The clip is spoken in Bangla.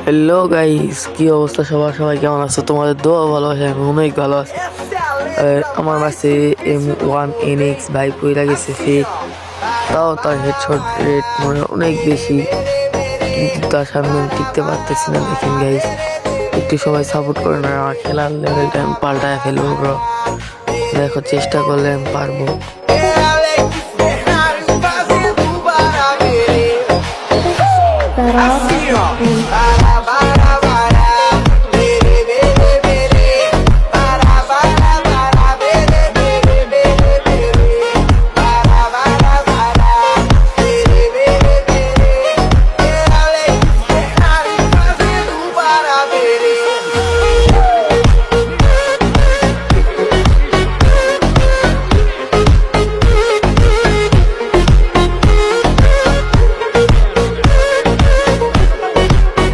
হ্যালো গাইস, কি অবস্থা সবার? সবাই কেমন আছো? তোমাদের দোয়া ভালোবাসা, আমি অনেক ভালো আছি। আমার কাছে M1NX ভাই পইরা গেছে ফেক, তাও তার হেডশট রেট মনে হয় অনেক বেশি, কিন্তু তার সামনে আমি টিকতে পারতেছি না। দেখেন গাইস, একটু সবাই সাপোর্ট করে না, আমার খেলার লেভেলটা আমি পাল্টায় ফেলবো ব্রো। দেখো, চেষ্টা করলে আমি পারবো। Assim, ó.